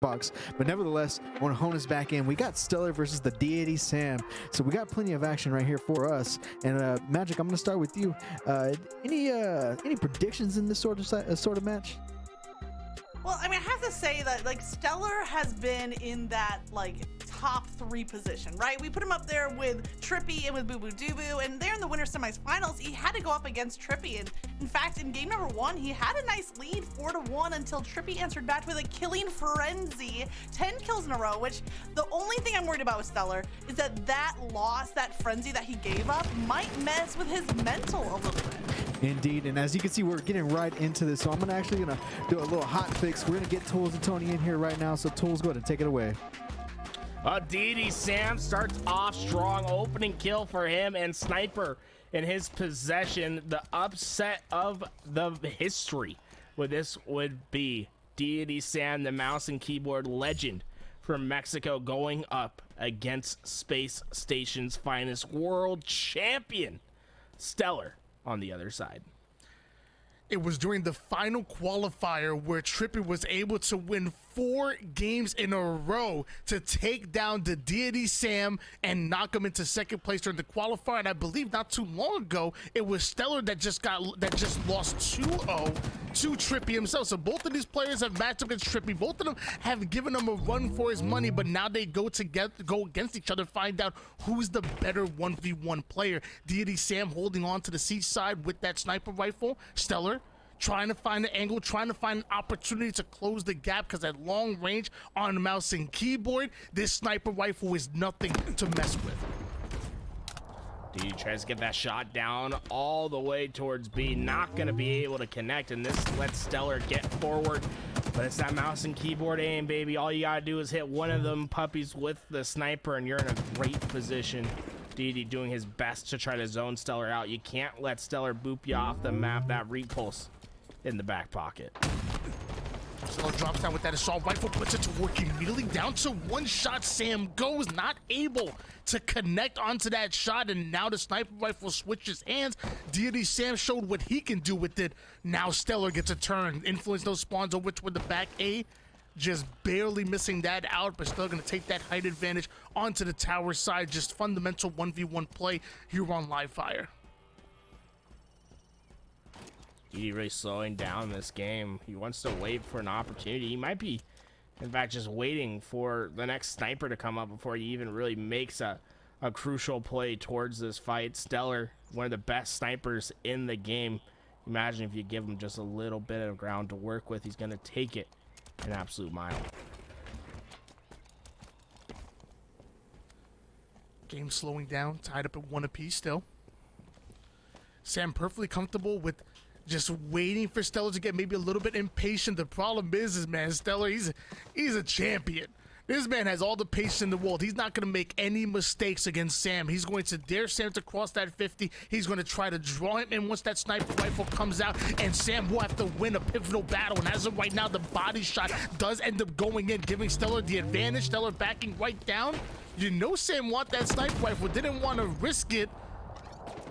box, but nevertheless, I want to hone us back in. We got StelluR versus the DeitySam, so we got plenty of action right here for us. And Magic, I'm going to start with you. Any predictions in this sort of match? Well, I mean, I have to say that like StelluR has been in that like top 3 position, right? We put him up there with Trippy and with Boo Boo Doo Boo, and there in the winter semifinals, he had to go up against Trippy. And in fact, in game number 1, he had a nice lead, 4-1, until Trippy answered back with a killing frenzy, 10 kills in a row. Which the only thing I'm worried about with StelluR is that loss, that frenzy that he gave up, might mess with his mental a little bit. Indeed, and as you can see, we're getting right into this, so I'm actually gonna do a little hot fix. We're gonna get Tools and Tony in here right now, so Tools, go ahead and take it away. DeitySam starts off strong, opening kill for him and Sniper in his possession. The upset of the history with this would be DeitySam, the mouse and keyboard legend from Mexico, going up against Space Station's finest, world champion StelluR on the other side. It was during the final qualifier where Trippy was able to win 4 games in a row to take down the DeitySam and knock him into second place during the qualifier. And I believe not too long ago, it was StelluR that just lost 2-0 to Trippy himself. So both of these players have matched up against Trippy. Both of them have given him a run for his money, but now they go against each other, find out who's the better 1v1 player. DeitySam holding on to the C side with that sniper rifle. StelluR trying to find an angle, trying to find an opportunity to close the gap, because at long range on the mouse and keyboard, this sniper rifle is nothing to mess with. D tries to get that shot down all the way towards B, not going to be able to connect, and this lets StelluR get forward. But it's that mouse and keyboard aim, baby. All you got to do is hit one of them puppies with the sniper, and you're in a great position. Deity doing his best to try to zone StelluR out. You can't let StelluR boop you off the map. That repulse in the back pocket. StelluR drops down with that assault rifle, puts it to work immediately. Down to 1 shot. Sam goes, not able to connect onto that shot, and now the sniper rifle switches hands. DeitySam showed what he can do with it. Now StelluR gets a turn. Influence those spawns over toward the back A. Just barely missing that out, but still going to take that height advantage onto the tower side. Just fundamental 1v1 play here on Live Fire. Deity really slowing down this game. He wants to wait for an opportunity. He might be, in fact, just waiting for the next sniper to come up before he even really makes a crucial play towards this fight. StelluR, one of the best snipers in the game. Imagine if you give him just a little bit of ground to work with, he's going to take it an absolute mile. Game slowing down, tied up at 1 apiece still. Sam perfectly comfortable with just waiting for StelluR to get maybe a little bit impatient. The problem is man, StelluR, he's a champion. This man has all the patience in the world. He's not going to make any mistakes against Sam. He's going to dare Sam to cross that 50. He's going to try to draw him in once that sniper rifle comes out, and Sam will have to win a pivotal battle. And as of right now, the body shot does end up going in, giving StelluR the advantage. StelluR backing right down. You know Sam want that sniper rifle, didn't want to risk it.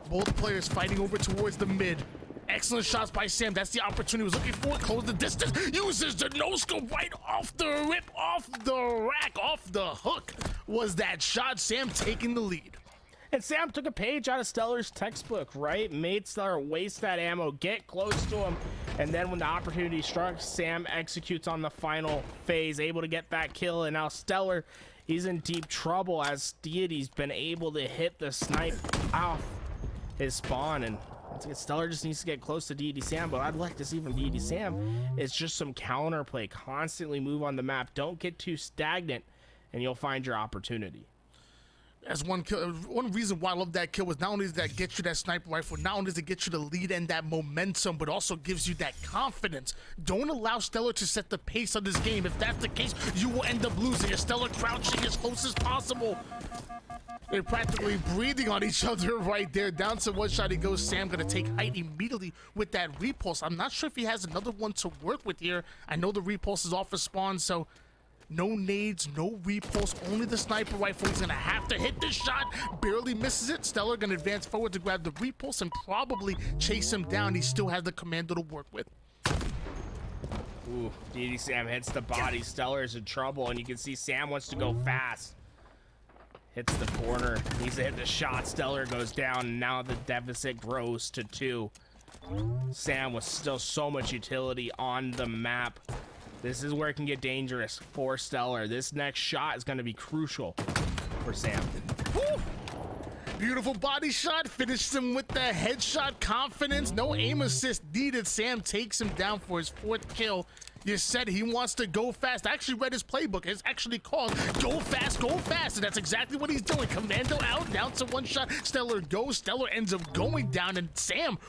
Both players fighting over towards the mid. Excellent shots by Sam. That's the opportunity he was looking for. Close the distance. Uses the no-scope right off the rip, off the rack, off the hook. Was that shot. Sam taking the lead. And Sam took a page out of StelluR's textbook, right? Made StelluR waste that ammo, get close to him, and then when the opportunity struck, Sam executes on the final phase, able to get that kill, and now StelluR, he's in deep trouble as Deity's been able to hit the snipe off his spawn, and StelluR just needs to get close to DeitySam, but I'd like to see from DeitySam is just some counter play, constantly move on the map, don't get too stagnant, and you'll find your opportunity. As one reason why I love that kill was not only does that get you that sniper rifle, not only does it get you the lead and that momentum, but also gives you that confidence. Don't allow StelluR to set the pace of this game. If that's the case, you will end up losing. If StelluR crouching as close as possible, they're practically breathing on each other right there. Down to 1 shot he goes. Sam gonna take height immediately with that repulse. I'm not sure if he has another one to work with here. I know the repulse is off of spawn, so no nades, no repulse, only the sniper rifle. He's gonna have to hit this shot. Barely misses it. StelluR gonna advance forward to grab the repulse and probably chase him down. He still has the commando to work with. Ooh, TheDeitySam hits the body. StelluR is in trouble, and you can see Sam wants to go fast. Hits the corner. Needs to hit the shot. StelluR goes down, and now the deficit grows to 2. Sam with still so much utility on the map. This is where it can get dangerous for StelluR. This next shot is going to be crucial for Sam. Woo! Beautiful body shot, finished him with the headshot confidence. No aim assist needed. Sam takes him down for his 4th kill. You said he wants to go fast. I actually read his playbook. It's actually called Go Fast, Go Fast. And that's exactly what he's doing. Commando out, down to 1 shot. StelluR goes. StelluR ends up going down. And Sam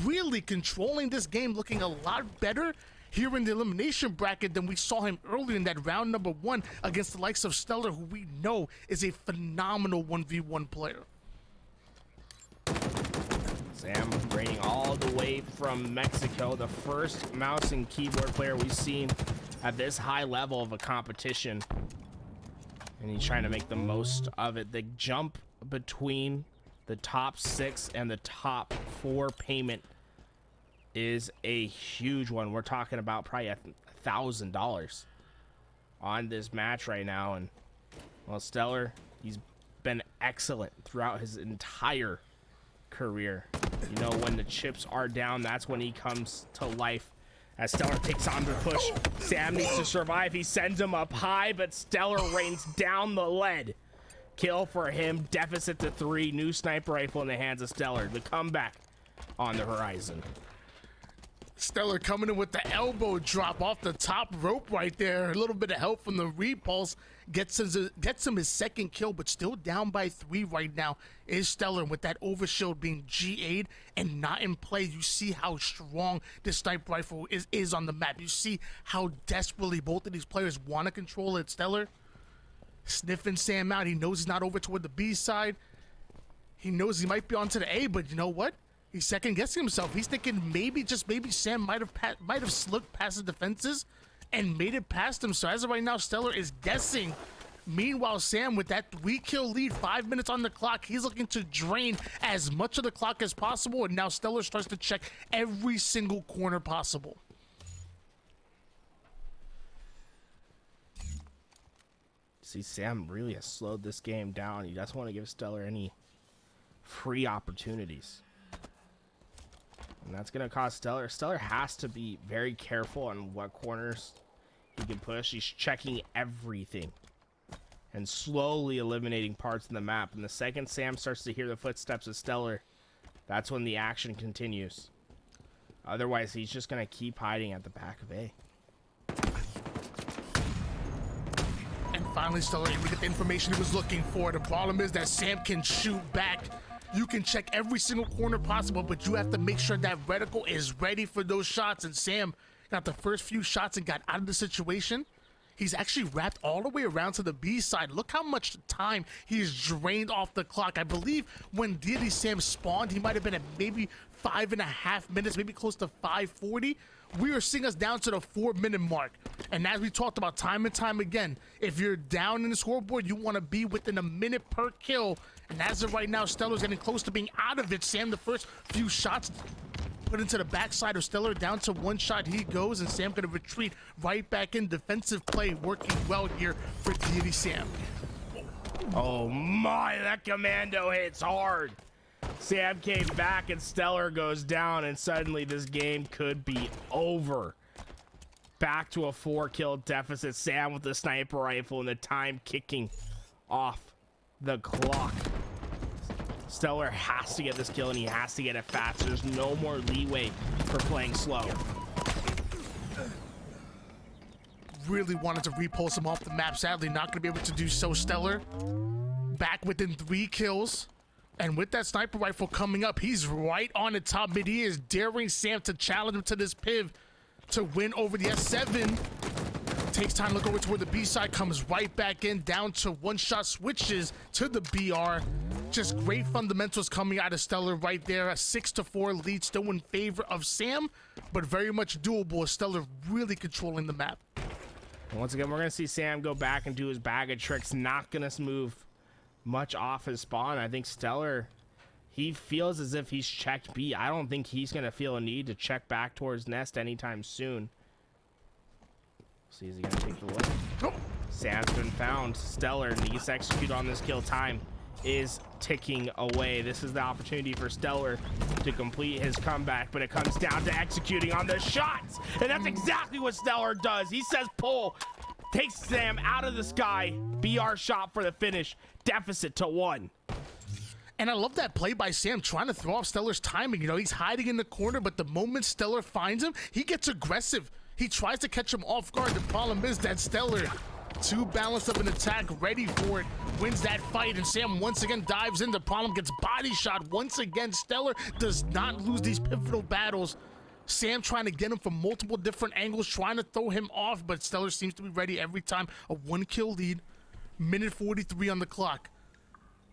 really controlling this game, looking a lot better here in the elimination bracket than we saw him earlier in that round number 1 against the likes of StelluR, who we know is a phenomenal 1v1 player. Sam reigning all the way from Mexico, the first mouse and keyboard player we've seen at this high level of a competition. And he's trying to make the most of it. The jump between the top 6 and the top 4 payment is a huge one. We're talking about probably $1,000 on this match right now. And well, StelluR, he's been excellent throughout his entire career. You know, when the chips are down, that's when he comes to life. As StelluR takes on the push, Sam needs to survive. He sends him up high, but StelluR rains down the lead. Kill for him, deficit to 3. New sniper rifle in the hands of StelluR. The comeback on the horizon. StelluR coming in with the elbow drop off the top rope right there. A little bit of help from the repulse. Gets him his 2nd kill, but still down by 3 right now is StelluR with that overshield being GA'd and not in play. You see how strong this sniper rifle is on the map. You see how desperately both of these players want to control it. StelluR sniffing Sam out. He knows he's not over toward the B side. He knows he might be onto the A, but you know what? He's second guessing himself. He's thinking maybe, just maybe, Sam might have slipped past the defenses and made it past him. So as of right now, StelluR is guessing. Meanwhile, Sam with that 3-kill lead, 5 minutes on the clock, he's looking to drain as much of the clock as possible. And now StelluR starts to check every single corner possible. See, Sam really has slowed this game down. He doesn't want to give StelluR any free opportunities. And that's going to cost StelluR. StelluR has to be very careful on what corners he can push. He's checking everything and slowly eliminating parts of the map. And the second Sam starts to hear the footsteps of StelluR, that's when the action continues. Otherwise, he's just going to keep hiding at the back of A. And finally, StelluR able to get the information he was looking for. The problem is that Sam can shoot back. You can check every single corner possible, but you have to make sure that reticle is ready for those shots. And Sam got the first few shots and got out of the situation. He's actually wrapped all the way around to the B side. Look how much time he's drained off the clock. I believe when TheDeitySam spawned, he might have been at maybe 5.5 minutes, maybe close to 5:40. We are seeing us down to the 4-minute mark. And as we talked about time and time again, if you're down in the scoreboard, you want to be within a minute per kill. And as of right now, StelluR's getting close to being out of it. Sam, the first few shots put into the backside of StelluR, down to 1 shot he goes, and Sam gonna retreat right back in. Defensive play working well here for TheDeitySam. Oh my, that commando hits hard. Sam came back and StelluR goes down, and suddenly this game could be over. Back to a 4-kill deficit. Sam with the sniper rifle and the time kicking off the clock. StelluR has to get this kill, and he has to get it fast. There's no more leeway for playing slow. Really wanted to repulse him off the map. Sadly, not going to be able to do so. StelluR back within 3 kills. And with that sniper rifle coming up, he's right on the top mid. He is daring Sam to challenge him to this piv to win over the S7. Takes time to look over toward the B side, comes right back in, down to 1 shot, switches to the BR. Just great fundamentals coming out of StelluR right there. A 6-4 lead still in favor of Sam, but very much doable. StelluR really controlling the map. And once again, we're going to see Sam go back and do his bag of tricks. Not going to move much off his spawn. I think StelluR, he feels as if he's checked B. I don't think he's going to feel a need to check back towards Nest anytime soon. See, is he gonna take the look? Oh. Sam's been found. StelluR needs to execute on this kill. Time is ticking away. This is the opportunity for StelluR to complete his comeback, but it comes down to executing on the shots, and that's exactly what StelluR does. He says pull, takes Sam out of the sky, BR shot for the finish, deficit to 1. And I love that play by Sam, trying to throw off StelluR's timing. You know, he's hiding in the corner, but the moment StelluR finds him, he gets aggressive. He tries to catch him off guard. The problem is that StelluR, too balanced of an attack, ready for it, wins that fight, and Sam once again dives in. The problem gets body shot once again. StelluR does not lose these pivotal battles. Sam trying to get him from multiple different angles, trying to throw him off, but StelluR seems to be ready every time. A 1-kill lead, minute 43 on the clock.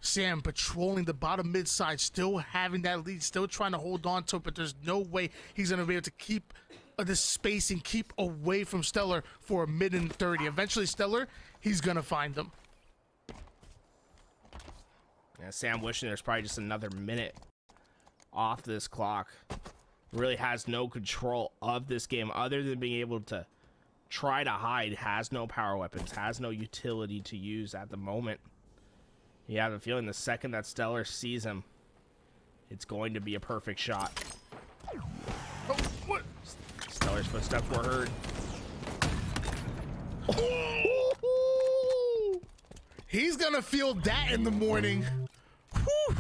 Sam patrolling the bottom mid side, still having that lead, still trying to hold on to it, but there's no way he's going to be able to keep this space and keep away from StelluR for a mid and 30. Eventually, StelluR, he's going to find them. Yeah, Sam wishing there's probably just another minute off this clock. Really has no control of this game other than being able to try to hide. Has no power weapons, has no utility to use at the moment. You have a feeling the second that StelluR sees him, it's going to be a perfect shot. Oh, what? StelluR's footsteps were heard. He's gonna feel that in the morning. Whew.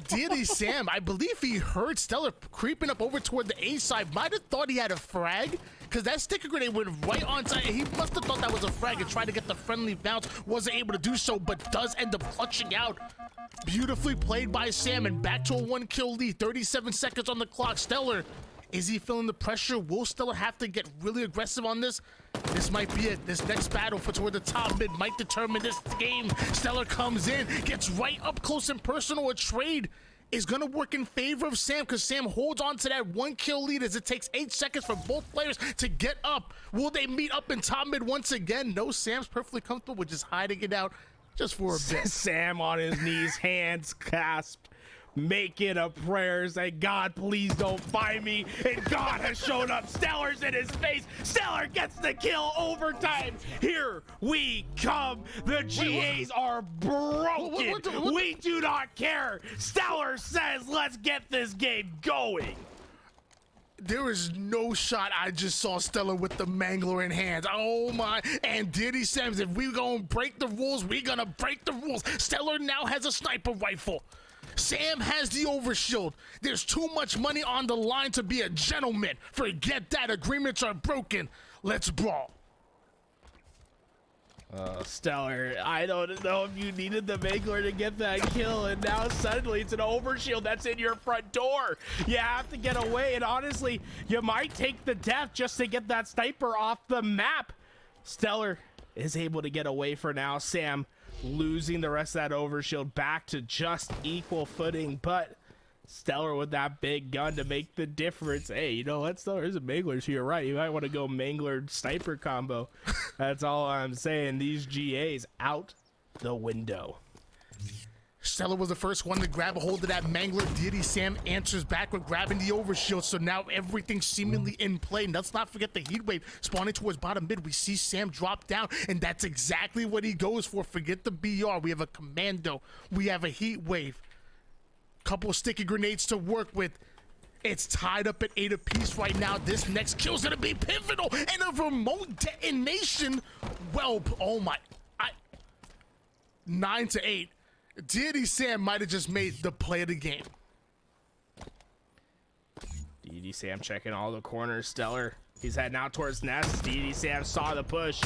TheDeitySam, I believe he heard StelluR creeping up over toward the A side. Might have thought he had a frag, because that sticker grenade went right on time. He must have thought that was a frag and tried to get the friendly bounce. Wasn't able to do so, but does end up clutching out. Beautifully played by Sam, and back to a 1-kill lead. 37 seconds on the clock. StelluR, is he feeling the pressure? Will StelluR have to get really aggressive on this? This might be it. This next battle for toward the top mid might determine this game. StelluR comes in, gets right up close and personal. A trade is going to work in favor of Sam, because Sam holds on to that 1-kill lead as it takes 8 seconds for both players to get up. Will they meet up in top mid once again? No, Sam's perfectly comfortable with just hiding it out just for a bit. Sam on his knees, hands clasped, making a prayer, saying, God, please don't find me. And God has shown up. StelluR's in his face. StelluR gets the kill. Overtime. Here we come. The GAs are broken. We do not care. StelluR says, let's get this game going. There is no shot. I just saw StelluR with the mangler in hand. Oh my. And TheDeitySam, if we gonna break the rules, we gonna break the rules. StelluR now has a sniper rifle. Sam has the overshield. There's too much money on the line to be a gentleman. Forget that. Agreements are broken. Let's brawl. StelluR, I don't know if you needed the mangler to get that kill, and now suddenly it's an overshield that's in your front door. You have to get away, and honestly, you might take the death just to get that sniper off the map. StelluR is able to get away for now. Sam losing the rest of that overshield, back to just equal footing, but StelluR with that big gun to make the difference. Hey, you know what, StelluR is a mangler, so you're right. You might want to go mangler sniper combo. That's all I'm saying. These GAs out the window. StelluR was the first one to grab a hold of that mangler. TheDeitySam answers back with grabbing the overshield, so now everything's seemingly in play. And let's not forget the heat wave spawning towards bottom mid. We see Sam drop down, and that's exactly what he goes for. Forget the BR. We have a commando. We have a heat wave. Couple of sticky grenades to work with. It's tied up at 8 apiece right now. This next kill's gonna be pivotal, and a remote detonation. Well, oh my, 9-8. TheDeitySam might have just made the play of the game. TheDeitySam checking all the corners. StelluR, he's heading out towards Nest. TheDeitySam saw the push.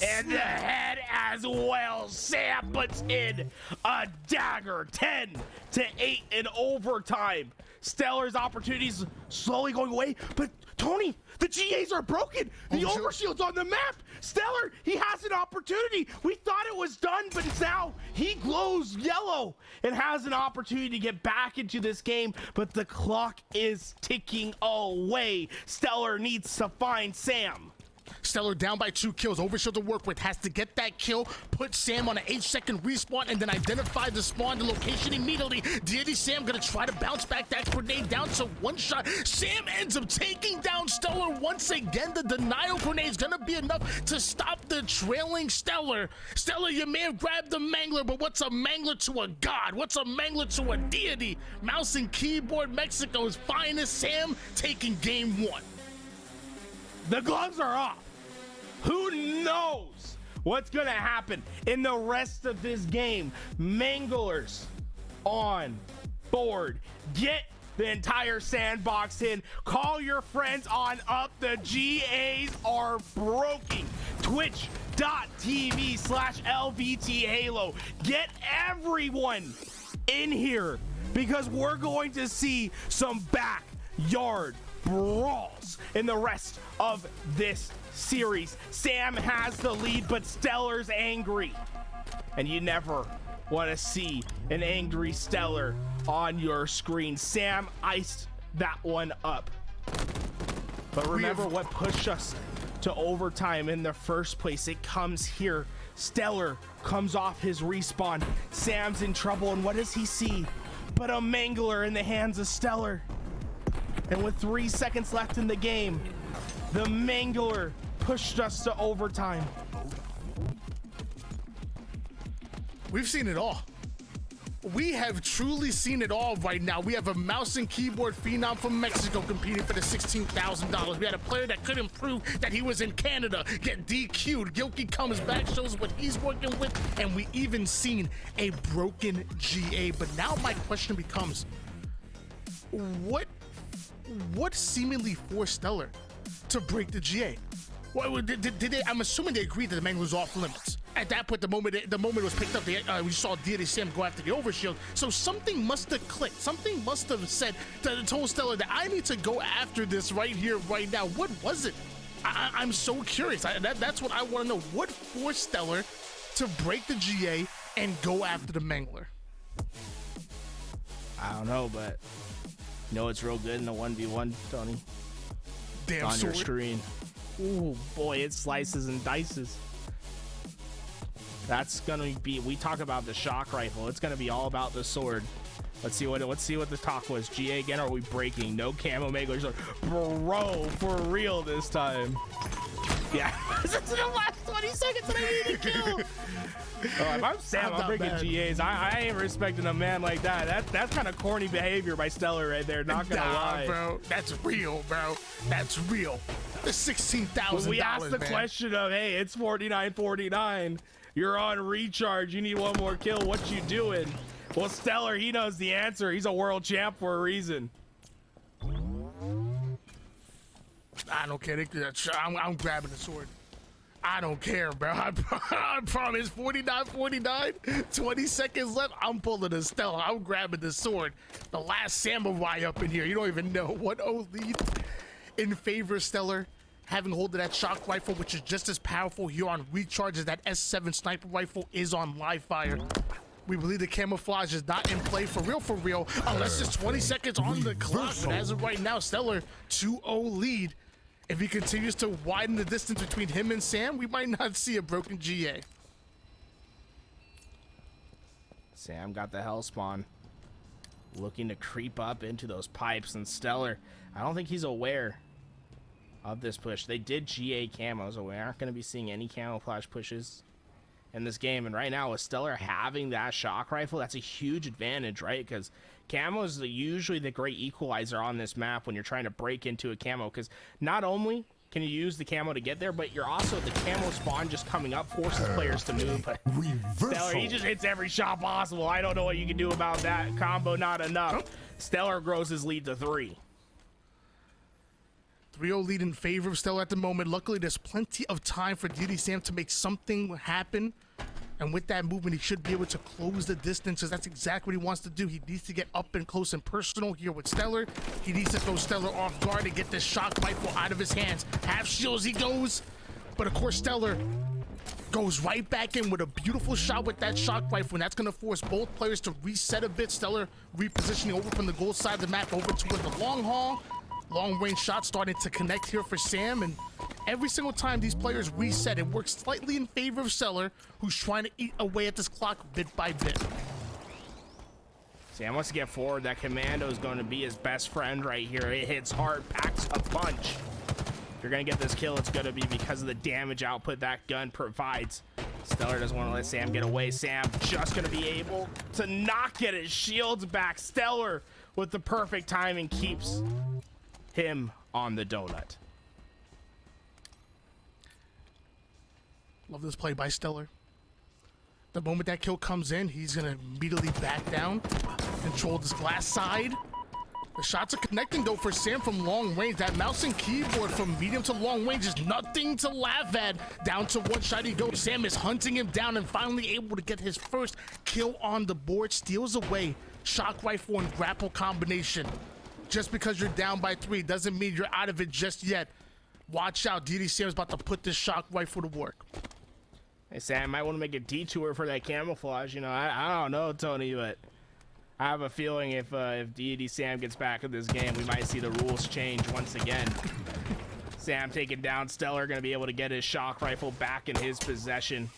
And the head as well. Sam puts in a dagger. 10-8 in overtime. StelluR's opportunities slowly going away, but Tony, the GAs are broken. The overshield's on the map. StelluR, he has an opportunity. We thought it was done, but it's now he glows yellow and has an opportunity to get back into this game, but the clock is ticking away. StelluR needs to find Sam. StelluR down by 2 kills. Overshield to work with. Has to get that kill. Put Sam on an 8-second respawn and then identify the spawn, the location immediately. TheDeitySam gonna try to bounce back that grenade down to 1 shot. Sam ends up taking down StelluR once again. The denial grenade is gonna be enough to stop the trailing StelluR. StelluR, you may have grabbed the mangler, but what's a mangler to a god? What's a mangler to a deity? Mouse and keyboard, Mexico's finest. Sam taking game 1. The gloves are off. Who knows what's gonna happen in the rest of this game? Manglers on board. Get the entire sandbox in. Call your friends on up. The GAs are broken. Twitch.tv/LVT Halo. Get everyone in here because we're going to see some backyard brawls in the rest of this series. Sam has the lead, but StelluR's angry. And you never want to see an angry StelluR on your screen. Sam iced that one up. But remember what pushed us to overtime in the first place. It comes here. StelluR comes off his respawn. Sam's in trouble, and what does he see? But a mangler in the hands of StelluR. And with 3 seconds left in the game, the mangler pushed us to overtime. We've seen it all. We have truly seen it all right now. We have a mouse and keyboard phenom from Mexico competing for the $16,000. We had a player that couldn't prove that he was in Canada get DQ'd. Gilkey comes back, shows what he's working with, and we even seen a broken GA. But now my question becomes, what seemingly forced StelluR to break the GA? Well, did they, I'm assuming they agreed that the mangler was off limits. At that point, the moment it was picked up, we saw TheDeitySam go after the overshield. So something must have clicked. Something must have said that told StelluR that I need to go after this right here, right now. What was it? I'm so curious. That's what I want to know. What forced StelluR to break the GA and go after the mangler? I don't know, but you know it's real good in the 1v1, Tony. Damn, on sword. Your screen. Ooh, boy, it slices and dices. That's gonna be. We talk about the shock rifle. It's gonna be all about the sword. Let's see what the talk was. GA again? Or are we breaking? No camo manglers. Bro, for real this time. Yeah, this is the last 20 seconds that I need to kill. Oh, if I'm Sam, I'm breaking GAs. I ain't respecting a man like that. That's kind of corny behavior by StelluR right there. Not gonna lie, bro. That's real, bro. That's real. The $16,000. We asked the question of, hey, it's 49-49. You're on recharge. You need one more kill. What you doing? Well, StelluR, he knows the answer. He's a world champ for a reason. I don't care. I'm grabbing the sword. I don't care, bro. I promise. 49-49. 20 seconds left. I'm pulling a StelluR. I'm grabbing the sword. The last samurai up in here. You don't even know. 1-0 lead in favor of StelluR. Having hold of that shock rifle, which is just as powerful here on recharge as that S7 sniper rifle is on live fire. We believe the camouflage is not in play for real, unless it's 20 seconds on the clock. But as of right now, StelluR 2-0 lead. If he continues to widen the distance between him and Sam, we might not see a broken GA. Sam got the hell spawn, looking to creep up into those pipes, and StelluR, I don't think he's aware of this push. They did GA camos, so we aren't going to be seeing any camouflage pushes in this game. And right now, with StelluR having that shock rifle, that's a huge advantage, right? Because camo is usually the great equalizer on this map when you're trying to break into a camo, because not only can you use the camo to get there, but you're also, the camo spawn just coming up forces players to move. But StelluR, he just hits every shot possible. I don't know what you can do about that combo. Not enough. StelluR grows his lead to 3. 3-0 lead in favor of StelluR at the moment. Luckily, there's plenty of time for TheDeitySam to make something happen. And with that movement, he should be able to close the distance, because that's exactly what he wants to do. He needs to get up and close and personal here with StelluR. He needs to throw StelluR off guard and get this shock rifle out of his hands. Half shields he goes. But of course, StelluR goes right back in with a beautiful shot with that shock rifle, and that's going to force both players to reset a bit. StelluR repositioning over from the gold side of the map over toward the long haul. Long range shots starting to connect here for Sam, and every single time these players reset, it works slightly in favor of StelluR, who's trying to eat away at this clock bit by bit. Sam wants to get forward. That commando is going to be his best friend right here. It hits hard, packs a punch. If you're going to get this kill, it's going to be because of the damage output that gun provides. StelluR doesn't want to let Sam get away. Sam just going to be able to not get his shields back. StelluR with the perfect timing keeps him on the donut. Love this play by StelluR. The moment that kill comes in, he's gonna immediately back down, control this glass side. The shots are connecting though for Sam from long range. That mouse and keyboard from medium to long range is nothing to laugh at. Down to one shot he goes. Sam is hunting him down and finally able to get his first kill on the board. Steals away shock rifle and grapple combination. Just because you're down by 3 doesn't mean you're out of it just yet. Watch out, TheDeitySam is about to put this shock rifle to work. Hey, Sam might want to make a detour for that camouflage. You know, I don't know, Tony, but I have a feeling if TheDeitySam gets back in this game, we might see the rules change once again. Sam taking down StelluR, going to be able to get his shock rifle back in his possession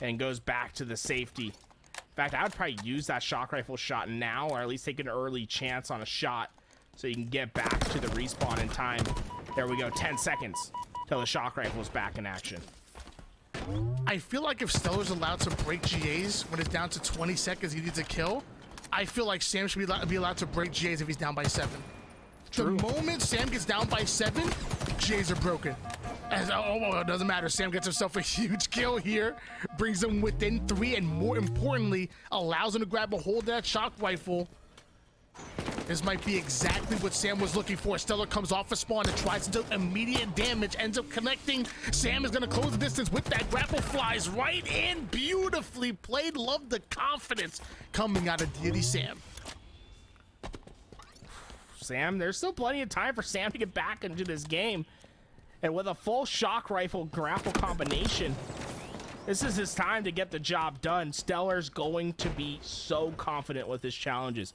and goes back to the safety. In fact, I would probably use that shock rifle shot now, or at least take an early chance on a shot so you can get back to the respawn in time. There we go, 10 seconds till the shock rifle is back in action. I feel like if StelluR's allowed to break GAs when it's down to 20 seconds he needs a kill, I feel like Sam should be allowed to break GAs if he's down by 7. True. The moment Sam gets down by 7, GAs are broken. It doesn't matter. Sam gets himself a huge kill here, brings him within 3, and more importantly, allows him to grab a hold of that shock rifle. This might be exactly what Sam was looking for. StelluR comes off a spawn and tries to do immediate damage, ends up connecting. Sam is going to close the distance with that grapple, flies right in. Beautifully played. Love the confidence coming out of TheDeitySam. Sam, there's still plenty of time for Sam to get back into this game. And with a full shock rifle grapple combination, this is his time to get the job done. StelluR's going to be so confident with his challenges.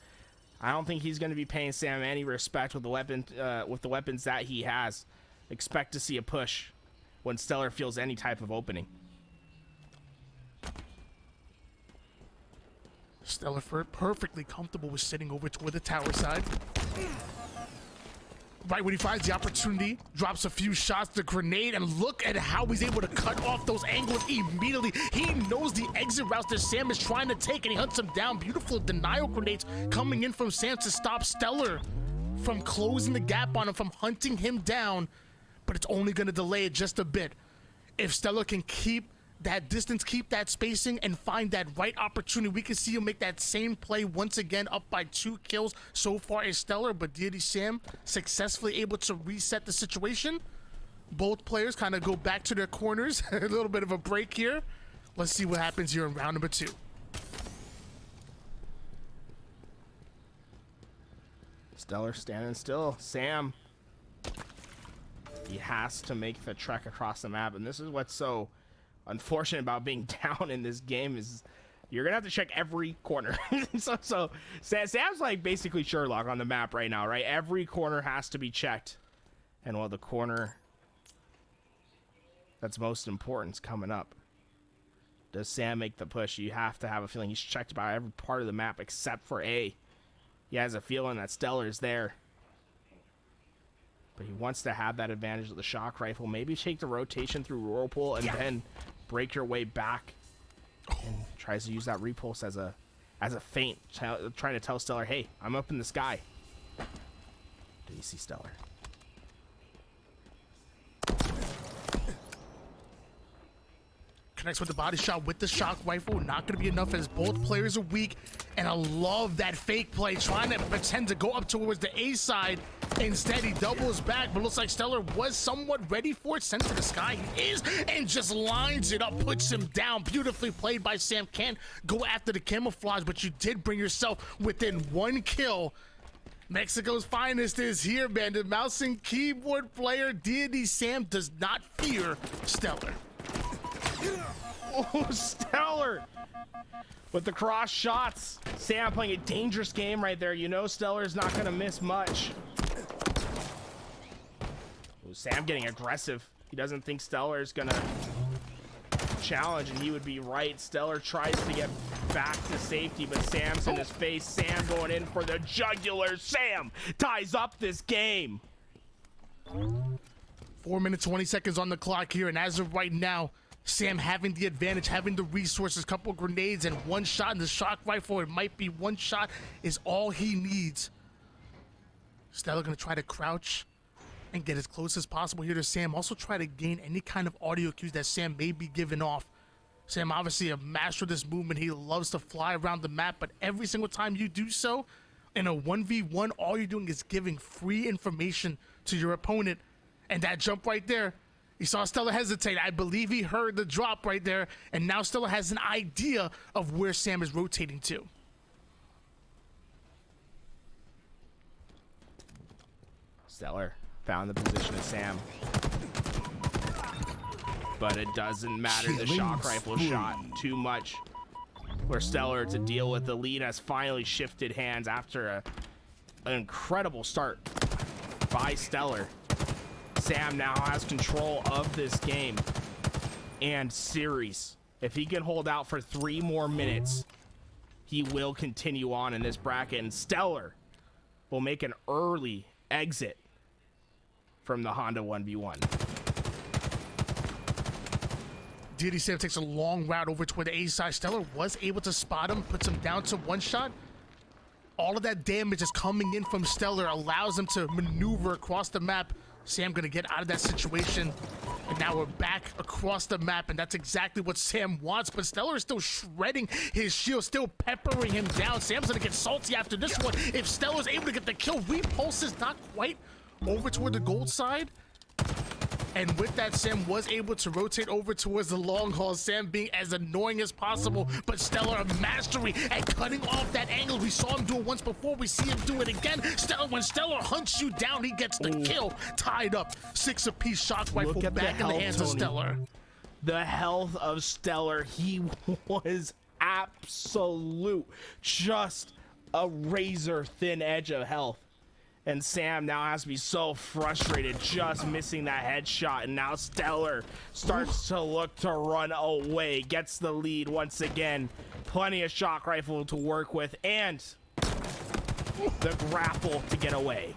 I don't think he's going to be paying Sam any respect with the weapons that he has. Expect to see a push when StelluR feels any type of opening. StelluR perfectly comfortable with sitting over toward the tower side. Right when he finds the opportunity, drops a few shots, the grenade, and look at how he's able to cut off those angles immediately. He knows the exit routes that Sam is trying to take, and he hunts him down. Beautiful denial grenades coming in from Sam to stop StelluR from closing the gap on him, from hunting him down, but it's only going to delay it just a bit. If StelluR can keep that distance, keep that spacing, and find that right opportunity, we can see him make that same play once again, up by 2 kills so far as StelluR, but TheDeitySam successfully able to reset the situation. Both players kind of go back to their corners. A little bit of a break here. Let's see what happens here in round number 2. StelluR standing still. Sam, he has to make the trek across the map, and this is what's so unfortunate about being down in this game is you're gonna have to check every corner. so Sam's like basically Sherlock on the map right now, right? Every corner has to be checked, and while the corner that's most important is coming up, does Sam make the push? You have to have a feeling he's checked about every part of the map except for A. He has a feeling that StelluR is there, but he wants to have that advantage of the shock rifle. Maybe take the rotation through Whirlpool and then break your way back. And tries to use that repulse as a feint, trying to tell StelluR, hey, I'm up in the sky. Do you see StelluR? Connects with the body shot with the shock rifle. Not going to be enough as both players are weak. And I love that fake play, trying to pretend to go up towards the A side. Instead, he doubles back, but looks like StelluR was somewhat ready for it. Sent to the sky, he is, and just lines it up, puts him down. Beautifully played by Sam. Can't go after the camouflage, but you did bring yourself within 1 kill. Mexico's finest is here, man. The mouse and keyboard player, TheDeitySam, does not fear StelluR. Oh, StelluR with the cross shots. Sam playing a dangerous game right there. You know StelluR's not going to miss much. Sam getting aggressive. He doesn't think StelluR is gonna challenge, and he would be right. StelluR tries to get back to safety, but Sam's in his face. Sam going in for the jugular. Sam ties up this game. 4 minutes, 20 seconds on the clock here, and as of right now, Sam having the advantage, having the resources, couple grenades, and one shot in the shock rifle. It might be one shot is all he needs. StelluR gonna try to crouch and get as close as possible here to Sam. Also try to gain any kind of audio cues that Sam may be giving off. Sam obviously a master of this movement. He loves to fly around the map, but every single time you do so, in a 1v1, all you're doing is giving free information to your opponent. And that jump right there, you saw StelluR hesitate. I believe he heard the drop right there, and now StelluR has an idea of where Sam is rotating to. StelluR found the position of Sam, but it doesn't matter. The shock rifle shot too much for StelluR to deal with. The lead has finally shifted hands after an incredible start by StelluR. Sam now has control of this game and series. If he can hold out for 3 more minutes, he will continue on in this bracket, and StelluR will make an early exit from the Honda 1v1. TheDeitySam takes a long route over toward the A side. StelluR was able to spot him, puts him down to one shot. All of that damage is coming in from StelluR, allows him to maneuver across the map. Sam gonna get out of that situation, and now we're back across the map, and that's exactly what Sam wants. But StelluR is still shredding his shield, still peppering him down. Sam's gonna get salty after this one. If StelluR's able to get the kill, Repulse is not quite over toward the gold side. And with that, Sam was able to rotate over towards the long haul, Sam being as annoying as possible, but StelluR a mastery at cutting off that angle. We saw him do it once before, we see him do it again. When StelluR hunts you down, he gets the kill. Tied up, 6 apiece, shock rifle back in the hands of StelluR. The health of StelluR, he was absolute, just a razor thin edge of health. And Sam now has to be so frustrated just missing that headshot. And now StelluR starts to look to run away. Gets the lead once again. Plenty of shock rifle to work with. And the grapple to get away.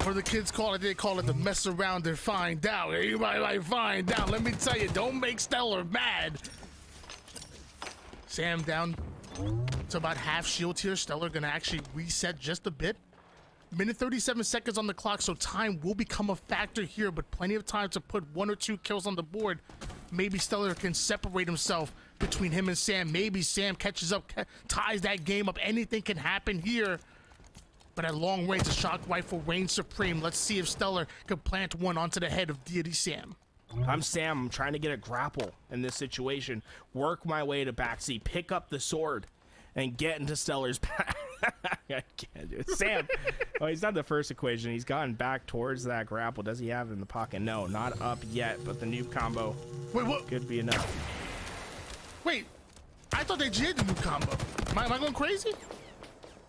Or the kids call it, they call it the mess around and find out. You might find out. Let me tell you, don't make StelluR mad. Sam down to about half shield here. StelluR gonna actually reset just a bit. Minute 37 seconds on the clock, so time will become a factor here, but plenty of time to put 1 or 2 kills on the board. Maybe StelluR can separate himself between him and Sam. Maybe Sam catches up, ties that game up. Anything can happen here. But at long range, the shock rifle reigns supreme. Let's see if StelluR can plant one onto the head of TheDeitySam. I'm Sam. I'm trying to get a grapple in this situation. Work my way to backseat, pick up the sword, and get into StelluR's back. I can't do it. Sam, oh, he's not the first equation. He's gotten back towards that grapple. Does he have it in the pocket? No, not up yet, but the noob combo could be enough. Wait, I thought they did the new combo. Am I going crazy?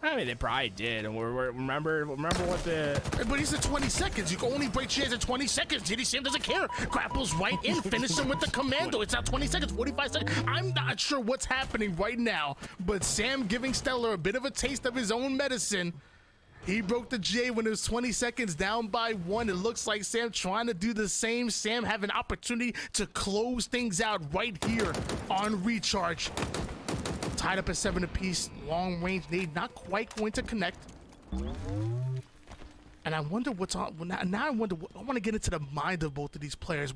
I mean, they probably did, and remember what the... But he's at 20 seconds. You can only break chairs at 20 seconds. TheDeitySam doesn't care. Grapples right in, finish him with the commando. It's at 20 seconds, 45 seconds. I'm not sure what's happening right now, but Sam giving StelluR a bit of a taste of his own medicine. He broke the J when it was 20 seconds down by 1. It looks like Sam trying to do the same. Sam have an opportunity to close things out right here on recharge. Tied up at 7 apiece, long range nade, not quite going to connect. And I wonder what's on. Now I want to get into the mind of both of these players.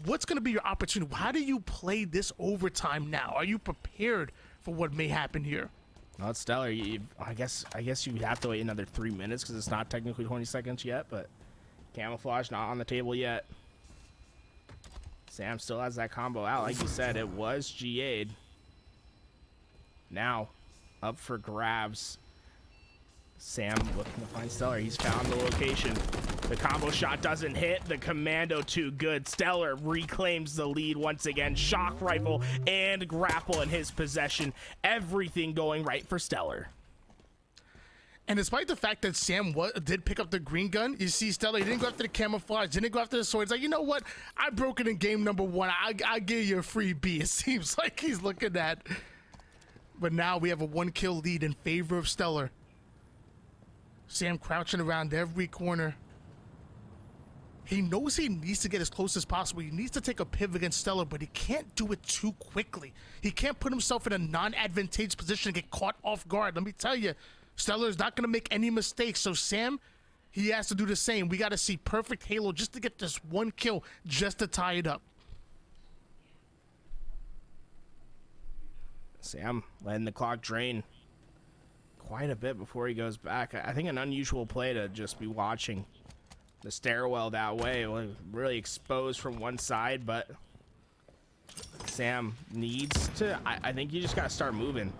What's going to be your opportunity? How do you play this overtime now? Are you prepared for what may happen here? Well, it's StelluR. I guess you have to wait another 3 minutes because it's not technically 20 seconds yet, but camouflage not on the table yet. Sam still has that combo out. Like you said, it was GA'd. Now, up for grabs. Sam looking to find StelluR. He's found the location. The combo shot doesn't hit. The commando too good. StelluR reclaims the lead once again. Shock rifle and grapple in his possession. Everything going right for StelluR. And despite the fact that Sam did pick up the green gun, you see StelluR, he didn't go after the camouflage, didn't go after the sword. He's like, you know what? I broke it in game number 1. I give you a free B. It seems like he's looking at. But now we have a 1-kill lead in favor of StelluR. Sam crouching around every corner. He knows he needs to get as close as possible. He needs to take a pivot against StelluR, but he can't do it too quickly. He can't put himself in a non-advantageous position and get caught off guard. Let me tell you, StelluR is not going to make any mistakes. So Sam, he has to do the same. We got to see perfect Halo just to get this 1 kill, just to tie it up. Sam letting the clock drain quite a bit before he goes back. I think an unusual play to just be watching the stairwell that way. Really exposed from one side, but Sam needs to, I think you just got to start moving.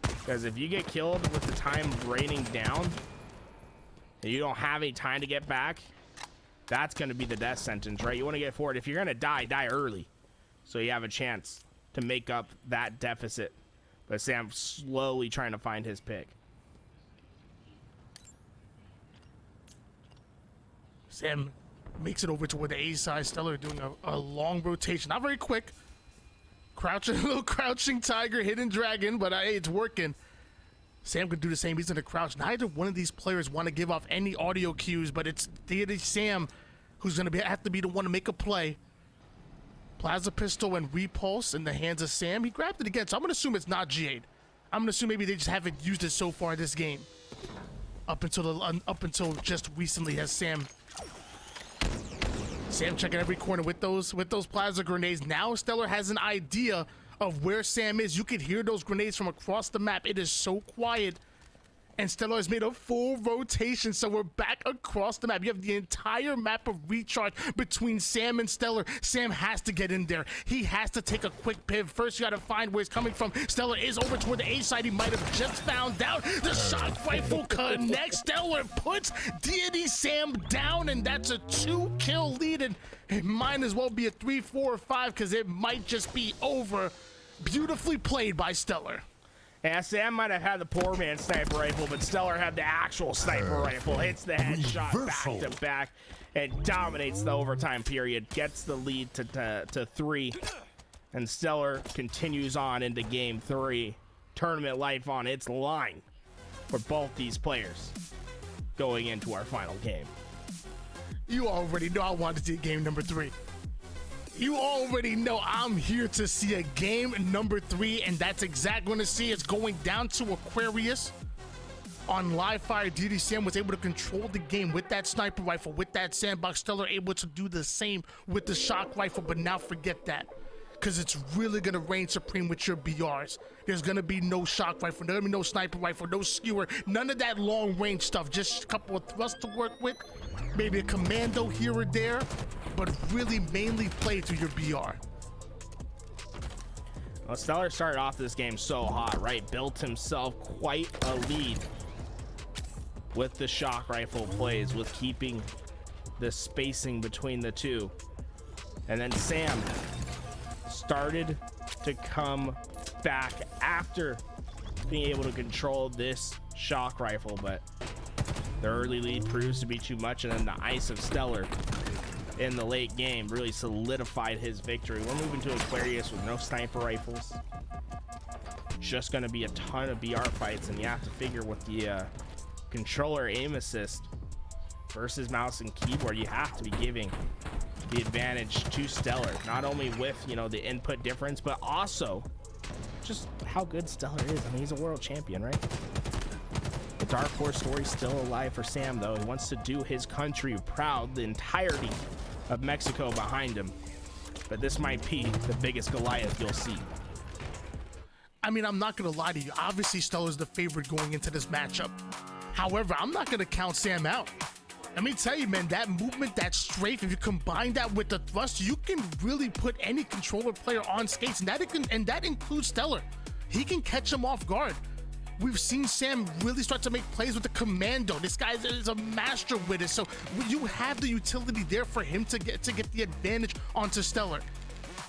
Because if you get killed with the time raining down and you don't have any time to get back, that's going to be the death sentence, right? You want to get forward. If you're going to die, die early so you have a chance to make up that deficit. But Sam's slowly trying to find his pick. Sam makes it over toward the A side. StelluR doing a long rotation. Not very quick. Crouching, a little crouching tiger, hidden dragon, but hey, it's working. Sam can do the same. He's in a crouch. Neither one of these players want to give off any audio cues, but it's TheDeitySam who's going to have to be the one to make a play. Plasma pistol and repulse in the hands of Sam. He grabbed it again, so I'm going to assume it's not G8. I'm going to assume maybe they just haven't used it so far this game. Up until just recently has Sam checking every corner with those plasma grenades. Now StelluR has an idea of where Sam is. You can hear those grenades from across the map. It is so quiet. And StelluR has made a full rotation, so we're back across the map. You have the entire map of recharge between Sam and StelluR. Sam has to get in there. He has to take a quick pivot. First, you got to find where he's coming from. StelluR is over toward the A side. He might have just found out. The shock rifle connects. StelluR puts TheDeitySam down, and that's a 2-kill lead. And it might as well be a 3, 4, or 5 because it might just be over. Beautifully played by StelluR. Yeah, Sam might have had the poor man sniper rifle, but StelluR had the actual sniper rifle. Hits the headshot back to back and dominates the overtime period. Gets the lead to 3. And StelluR continues on into game 3. Tournament life on its line for both these players going into our final game. You already know I want to see game number 3. You already know I'm here to see a game number 3, and that's exactly what to see. It's going down to Aquarius. On live fire, TheDeitySam was able to control the game with that sniper rifle, with that sandbox. StelluR able to do the same with the shock rifle, but now forget that, because it's really going to reign supreme with your BRs. There's going to be no shock rifle, there's going to be no sniper rifle, no skewer, none of that long range stuff. Just a couple of thrusts to work with, maybe a commando here or there, but really mainly play through your BR. Well, StelluR started off this game so hot, right? Built himself quite a lead with the shock rifle plays, with keeping the spacing between the two. And then Sam started to come back after being able to control this shock rifle, but the early lead proves to be too much, and then the ice of StelluR in the late game really solidified his victory. We're moving to Aquarius with no sniper rifles. Just going to be a ton of BR fights, and you have to figure with the controller aim assist versus mouse and keyboard, you have to be giving the advantage to StelluR, not only with, you know, the input difference, but also just how good StelluR is. I mean, he's a world champion, right? The Dark Horse story's still alive for Sam, though. He wants to do his country proud, the entirety of Mexico behind him. But this might be the biggest Goliath you'll see. I mean, I'm not going to lie to you. Obviously, StelluR's the favorite going into this matchup. However, I'm not going to count Sam out. Let me tell you, man, that movement, that strafe, if you combine that with the thrust, you can really put any controller player on skates, and that includes StelluR. He can catch him off guard. We've seen Sam really start to make plays with the commando. This guy is a master with it, so you have the utility there for him to get the advantage onto StelluR.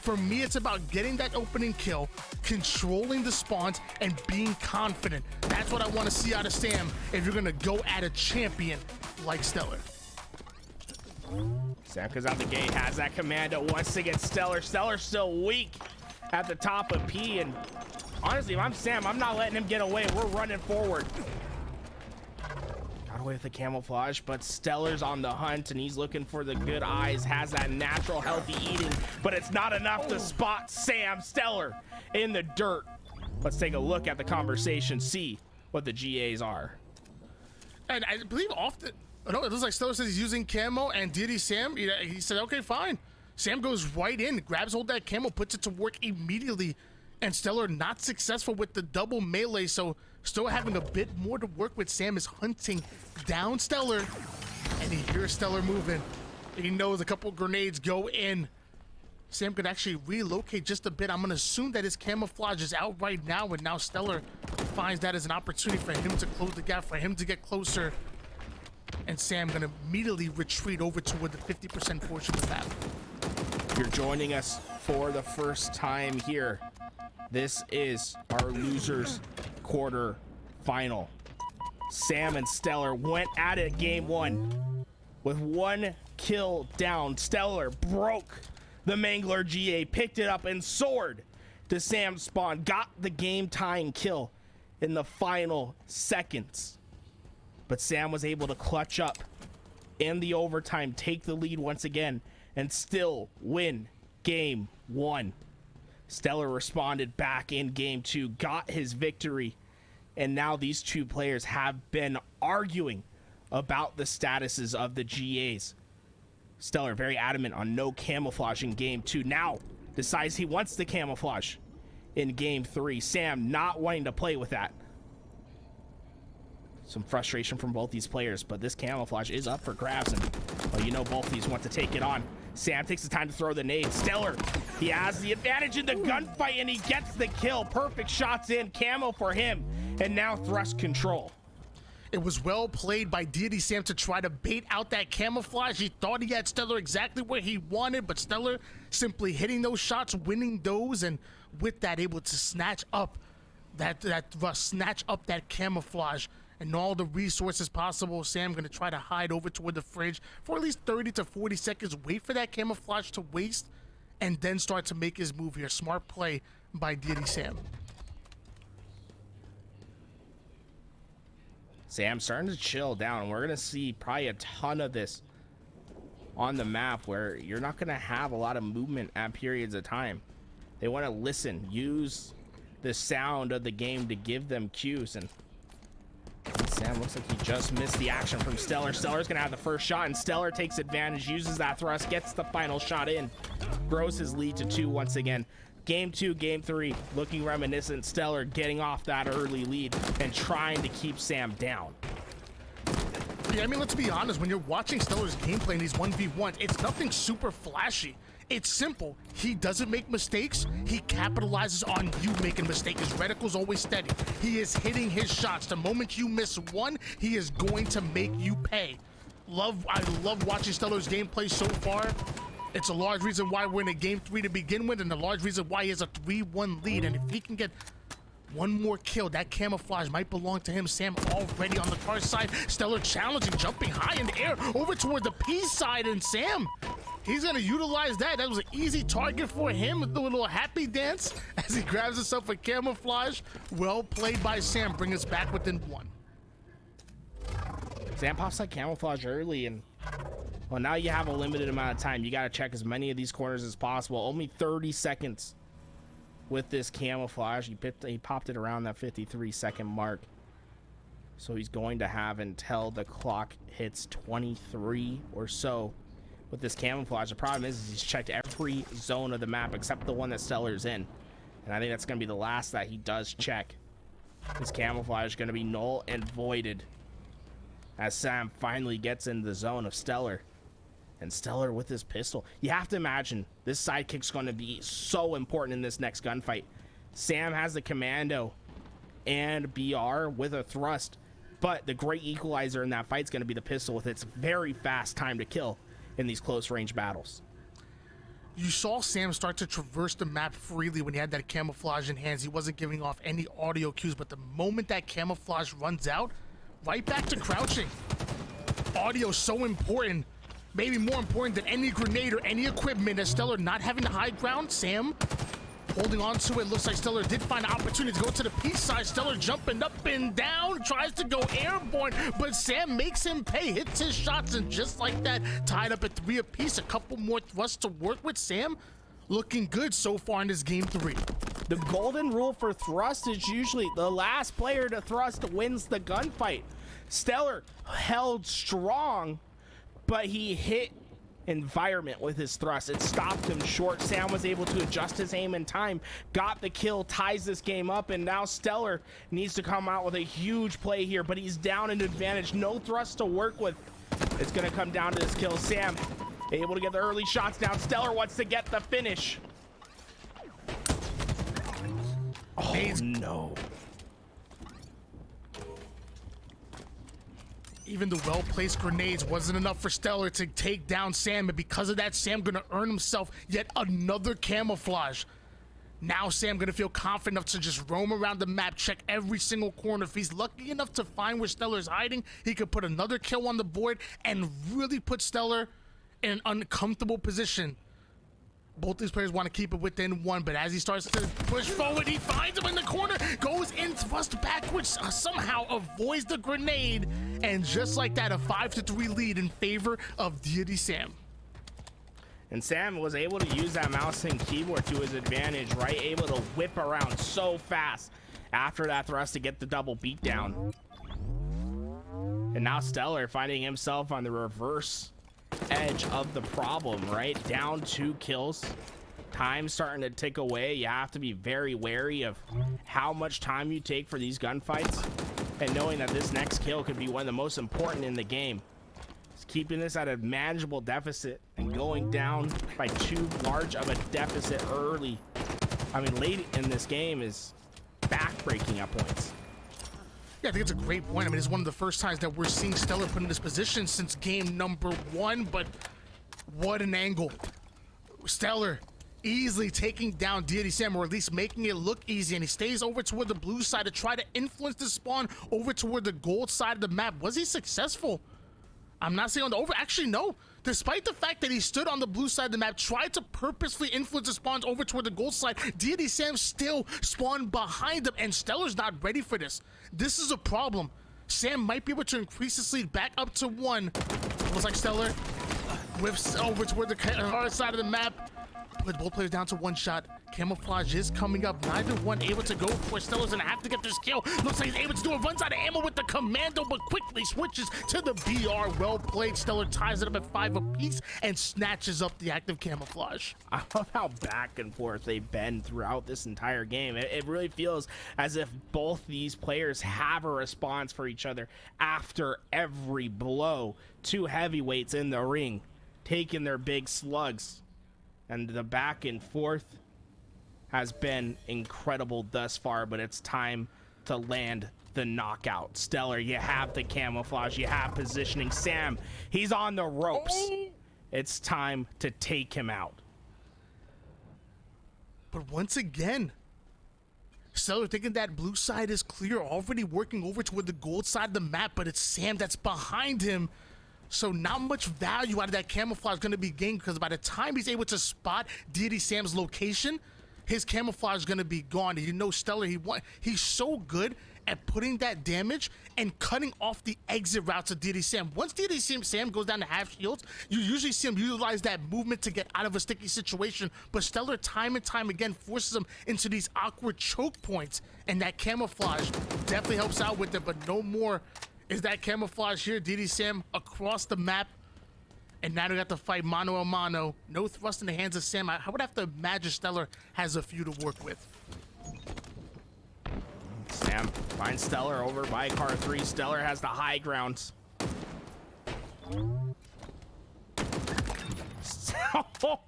For me, it's about getting that opening kill, controlling the spawns, and being confident. That's what I want to see out of Sam if you're going to go at a champion like StelluR. Sam comes out the gate, has that commando, wants to get StelluR. StelluR's still weak at the top of P, and honestly, if I'm Sam, I'm not letting him get away. We're running forward. Got away with the camouflage, but StelluR's on the hunt, and he's looking for the good eyes, has that natural healthy eating, but it's not enough to spot Sam. StelluR in the dirt. Let's take a look at the conversation, see what the GAs are. And I believe often, no, it looks like StelluR says he's using camo, and TheDeitySam, he said, okay, fine. Sam goes right in, grabs hold that camo, puts it to work immediately, and StelluR not successful with the double melee, so still having a bit more to work with. Sam is hunting down StelluR, and he hears StelluR moving. He knows a couple grenades go in. Sam could actually relocate just a bit. I'm going to assume that his camouflage is out right now, and now StelluR finds that as an opportunity for him to close the gap, for him to get closer. And Sam going to immediately retreat over toward the 50% portion of the map. You're joining us for the first time here. This is our losers quarter final. Sam and StelluR went at it game one with 1 kill down. StelluR broke the Mangler GA, picked it up and soared to Sam's spawn, got the game tying kill in the final seconds. But Sam was able to clutch up in the overtime, take the lead once again, and still win game one. StelluR responded back in game two, got his victory, and now these two players have been arguing about the statuses of the GAs. StelluR very adamant on no camouflage in game two, now decides he wants the camouflage in game three. Sam not wanting to play with that. Some frustration from both these players, but this camouflage is up for grabs, and well, you know both these want to take it on. Sam takes the time to throw the nade. StelluR, he has the advantage in the gunfight, and he gets the kill. Perfect shots in, camo for him, and now thrust control. It was well played by TheDeitySam to try to bait out that camouflage. He thought he had StelluR exactly where he wanted, but StelluR simply hitting those shots, winning those, and with that able to snatch up that camouflage and all the resources possible. Sam gonna try to hide over toward the fridge for at least 30 to 40 seconds, wait for that camouflage to waste, and then start to make his move here. Smart play by TheDeitySam. Sam starting to chill down, and we're gonna see probably a ton of this on the map where you're not gonna have a lot of movement at periods of time. They want to listen, use the sound of the game to give them cues, and Sam looks like he just missed the action from StelluR. StelluR's gonna have the first shot, and StelluR takes advantage, uses that thrust, gets the final shot in, grows his lead to 2 once again. Game 2, game 3, looking reminiscent. StelluR getting off that early lead and trying to keep Sam down. Yeah, I mean, let's be honest, when you're watching StelluR's gameplay in these 1v1, it's nothing super flashy. It's simple. He doesn't make mistakes. He capitalizes on you making mistakes. His reticle's always steady. He is hitting his shots. The moment you miss one, he is going to make you pay. I love watching StelluR's gameplay so far. It's a large reason why we're in a game 3 to begin with, and a large reason why he has a 3-1 lead. And if he can get one more kill, that camouflage might belong to him. Sam already on the car side. StelluR challenging, jumping high in the air over toward the P side, and Sam, he's gonna utilize that. That was an easy target for him with the little happy dance as he grabs himself a camouflage. Well played by Sam, bring us back within 1. Sam pops that camouflage early, and well, now you have a limited amount of time. You gotta check as many of these corners as possible. Only 30 seconds with this camouflage. He popped it around that 53-second mark. So he's going to have until the clock hits 23 or so with this camouflage. The problem is he's checked every zone of the map except the one that StelluR's in. And I think that's going to be the last that he does check. This camouflage is going to be null and voided as Sam finally gets in the zone of StelluR. And StelluR with his pistol. You have to imagine this sidekick's going to be so important in this next gunfight. Sam has the commando and BR with a thrust, but the great equalizer in that fight is going to be the pistol with its very fast time to kill in these close range battles. You saw Sam start to traverse the map freely when he had that camouflage in hands. He wasn't giving off any audio cues, but the moment that camouflage runs out, right back to crouching. Audio so important, maybe more important than any grenade or any equipment. As StelluR not having the high ground, Sam holding on to it. Looks like StelluR did find an opportunity to go to the P side. StelluR jumping up and down, tries to go airborne, but Sam makes him pay, hits his shots, and just like that, tied up at 3 apiece. A couple more thrusts to work with. Sam looking good so far in this game 3. The golden rule for thrust is usually the last player to thrust wins the gunfight. StelluR held strong, but he hit environment with his thrust. It stopped him short. Sam was able to adjust his aim in time, got the kill, ties this game up, and now StelluR needs to come out with a huge play here, but he's down in advantage. No thrust to work with. It's gonna come down to this kill. Sam able to get the early shots down. StelluR wants to get the finish. Oh no. Even the well-placed grenades wasn't enough for StelluR to take down Sam, and because of that, Sam gonna earn himself yet another camouflage. Now Sam gonna feel confident enough to just roam around the map, check every single corner. If he's lucky enough to find where StelluR's hiding, he could put another kill on the board and really put StelluR in an uncomfortable position. Both these players want to keep it within 1, but as he starts to push forward, he finds him in the corner, goes in, thrust backwards, somehow avoids the grenade, and just like that, a 5-3 lead in favor of TheDeitySam. And Sam was able to use that mouse and keyboard to his advantage, right? Able to whip around so fast after that thrust to get the double beatdown. And now StelluR finding himself on the reverse edge of the problem, right? Down 2 kills. Time starting to tick away. You have to be very wary of how much time you take for these gunfights, and knowing that this next kill could be one of the most important in the game. Just keeping this at a manageable deficit and going down by too large of a deficit early, I mean late in this game, is back-breaking at points. Yeah, I think it's a great point. I mean, it's one of the first times that we're seeing StelluR put in this position since game number 1, but what an angle. StelluR easily taking down TheDeitySam, or at least making it look easy, and he stays over toward the blue side to try to influence the spawn over toward the gold side of the map. Was he successful? I'm not saying on the over. Actually, no. Despite the fact that he stood on the blue side of the map, tried to purposefully influence the spawns over toward the gold side, TheDeitySam still spawned behind him, and StelluR's not ready for this. This is a problem. Sam might be able to increase his lead back up to 1. Looks like StelluR whiffs over toward the hard side of the map. Put both players down to 1 shot. Camouflage is coming up. Neither one able to go for it. StelluR's gonna have to get this kill. Looks like he's able to do it. Runs out of ammo with the commando, but quickly switches to the BR. Well played. StelluR ties it up at 5 apiece and snatches up the active camouflage. I love how back and forth they've been throughout this entire game. It really feels as if both these players have a response for each other after every blow. 2 heavyweights in the ring, taking their big slugs. And the back and forth has been incredible thus far, but it's time to land the knockout. StelluR, you have the camouflage, you have positioning. Sam, he's on the ropes. It's time to take him out. But once again, StelluR thinking that blue side is clear, already working over toward the gold side of the map, but it's Sam that's behind him. So not much value out of that camouflage going to be gained, because by the time he's able to spot TheDeitySam's location, his camouflage is going to be gone. And you know StelluR, he's so good at putting that damage and cutting off the exit routes of TheDeitySam. Once TheDeitySam goes down to half shields, you usually see him utilize that movement to get out of a sticky situation, but StelluR time and time again forces him into these awkward choke points, and that camouflage definitely helps out with it. But no more is that camouflage here. TheDeitySam across the map, and now they got to fight mano a mano. No thrust in the hands of Sam. I would have to imagine StelluR has a few to work with. Sam finds StelluR over by car 3. StelluR has the high ground.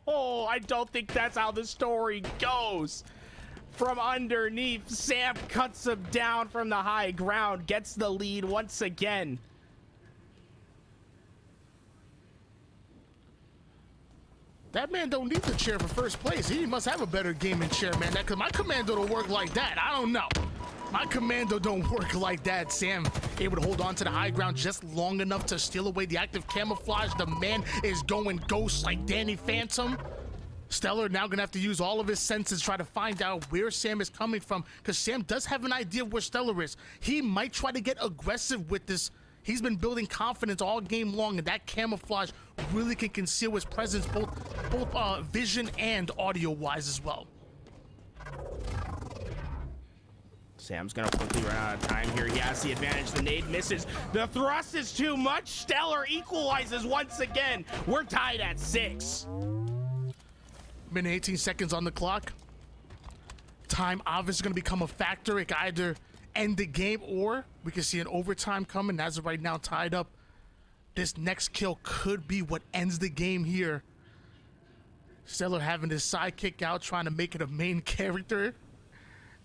Oh, I don't think that's how the story goes. From underneath, Sam cuts him down from the high ground, gets the lead once again. That man don't need the chair for first place. He must have a better gaming chair, man. That, cause my commando don't work like that. I don't know. My commando don't work like that. Sam able to hold on to the high ground just long enough to steal away the active camouflage. The man is going ghost like Danny Phantom. StelluR now gonna have to use all of his senses to try to find out where Sam is coming from, because Sam does have an idea of where StelluR is. He might try to get aggressive with this. He's been building confidence all game long, and that camouflage really can conceal his presence both vision and audio wise as well. Sam's gonna quickly run out of time here. He has the advantage. The nade misses. The thrust is too much. StelluR equalizes once again. We're tied at 6. Minute 18 seconds on the clock. Time obviously gonna become a factor. It can either end the game or we can see an overtime coming. As of right now, tied up. This next kill could be what ends the game here. StelluR having his sidekick out, trying to make it a main character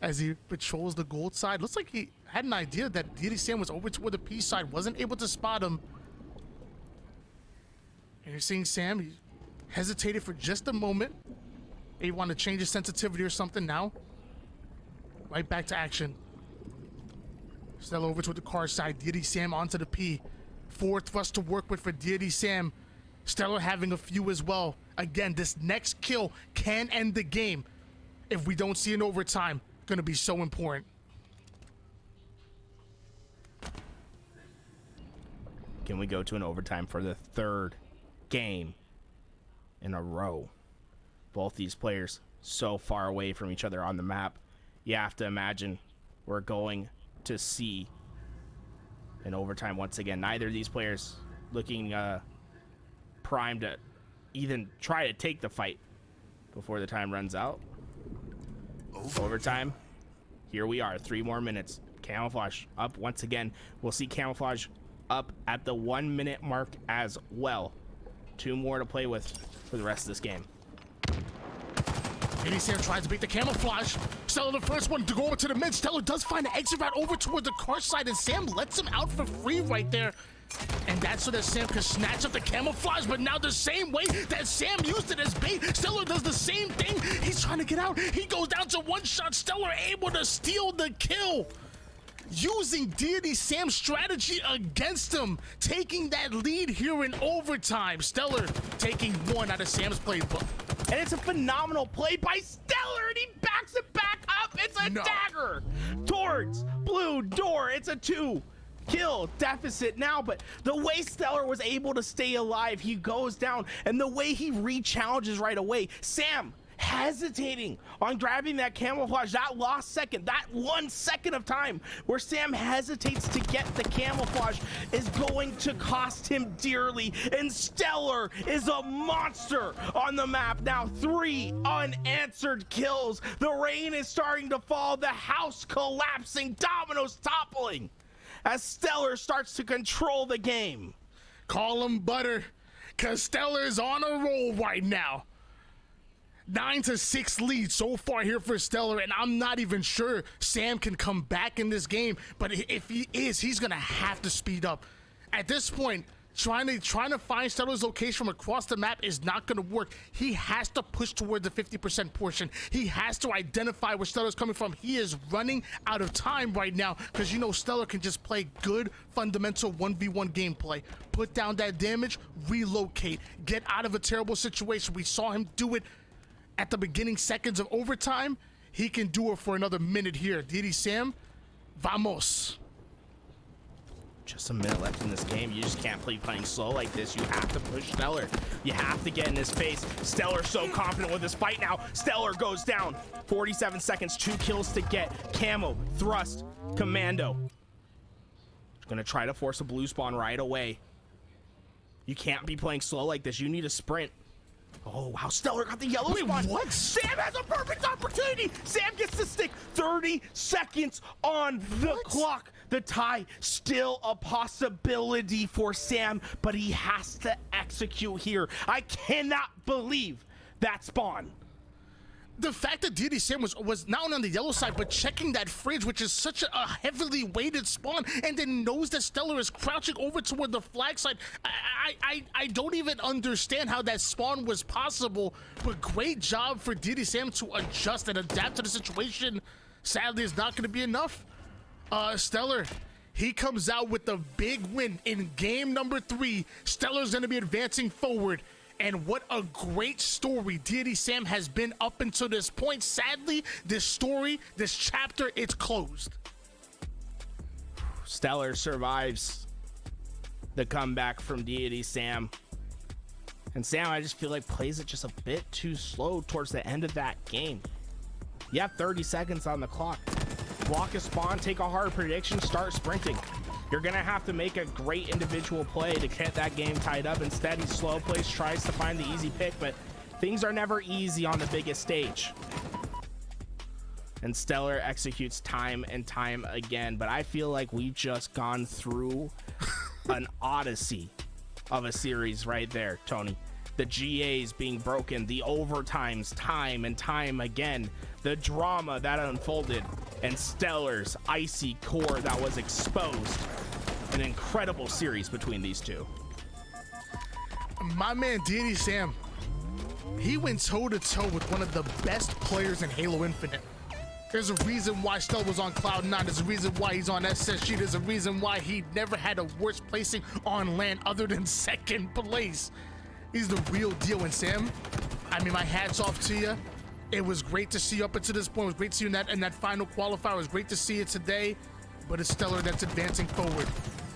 as he patrols the gold side. Looks like he had an idea that TheDeitySam was over toward the P side, wasn't able to spot him. And you're seeing Sam, he hesitated for just a moment. He wanted to change his sensitivity or something now. Right back to action. StelluR over toward the car side, TheDeitySam onto the P. 4 thrusts to work with for TheDeitySam. StelluR having a few as well. Again, this next kill can end the game if we don't see an overtime. Gonna be so important. Can we go to an overtime for the 3rd game in a row? Both these players so far away from each other on the map. You have to imagine we're going to see an overtime once again. Neither of these players looking primed to even try to take the fight before the time runs out. Overtime. Here we are, 3 more minutes. Camouflage up once again. We'll see camouflage up at the 1 minute mark as well. 2 more to play with for the rest of this game. TheDeitySam tries to beat the camouflage. StelluR the first one to go over to the mid. StelluR does find an exit route over toward the car side, and Sam lets him out for free right there. And that's so that Sam can snatch up the camouflage, but now the same way that Sam used it as bait, StelluR does the same thing. He's trying to get out. He goes down to 1 shot. StelluR able to steal the kill. Using TheDeitySam's strategy against him, taking that lead here in overtime. StelluR taking 1 out of Sam's playbook. And it's a phenomenal play by StelluR, and he backs it back up. It's a dagger towards blue door. It's a 2-kill deficit now, but the way StelluR was able to stay alive, he goes down, and the way he re-challenges right away, Sam hesitating on grabbing that camouflage, that lost second, that 1 second of time where Sam hesitates to get the camouflage is going to cost him dearly. And StelluR is a monster on the map now. 3 unanswered kills. The rain is starting to fall, the house collapsing, dominoes toppling as StelluR starts to control the game. Call him butter, cause StelluR is on a roll right now. 9-6 lead so far here for StelluR, and I'm not even sure Sam can come back in this game, but if he is, he's gonna have to speed up. At this point, trying to find StelluR's location from across the map is not gonna work. He has to push toward the 50% portion. He has to identify where StelluR's coming from. He is running out of time right now, because you know StelluR can just play good fundamental 1v1 gameplay. Put down that damage, relocate, get out of a terrible situation. We saw him do it at the beginning seconds of overtime. He can do it for another minute here. TheDeitySam, vamos. Just a minute left in this game. You just can't play playing slow like this. You have to push StelluR. You have to get in his face. StelluR so confident with this fight now. StelluR goes down. 47 seconds, 2 kills to get. Camo, thrust, commando. Gonna try to force a blue spawn right away. You can't be playing slow like this. You need a sprint. Oh, wow, StelluR got the yellow spawn. What? Sam has a perfect opportunity. Sam gets to stick 30 seconds on the clock. The tie still a possibility for Sam, but he has to execute here. I cannot believe that spawn. The fact that TheDeitySam was not only on the yellow side, but checking that fridge, which is such a heavily weighted spawn, and then knows that StelluR is crouching over toward the flag side. I don't even understand how that spawn was possible, but great job for TheDeitySam to adjust and adapt to the situation. Sadly, it's not going to be enough. StelluR, he comes out with a big win in game number 3. StelluR's going to be advancing forward. And what a great story TheDeitySam has been up until this point. Sadly, this story, this chapter, it's closed. StelluR survives the comeback from TheDeitySam. And Sam, I just feel like plays it just a bit too slow towards the end of that game. You have 30 seconds on the clock. Block a spawn, take a hard prediction, start sprinting. You're gonna have to make a great individual play to get that game tied up. Instead, he slow plays, tries to find the easy pick, but things are never easy on the biggest stage. And StelluR executes time and time again, but I feel like we've just gone through an odyssey of a series right there, Tony. The GAs being broken, the overtimes time and time again, the drama that unfolded, and StelluR's icy core that was exposed. An incredible series between these two. My man TheDeitySam, he went toe-to-toe with one of the best players in Halo Infinite. There's a reason why StelluR was on Cloud9. There's a reason why he's on SSG. There's a reason why he never had a worse placing on LAN other than 2nd place. He's the real deal. And Sam, I mean, my hat's off to you. It was great to see you up until this point. It was great to see you in that final qualifier. It was great to see you today. But it's StelluR that's advancing forward.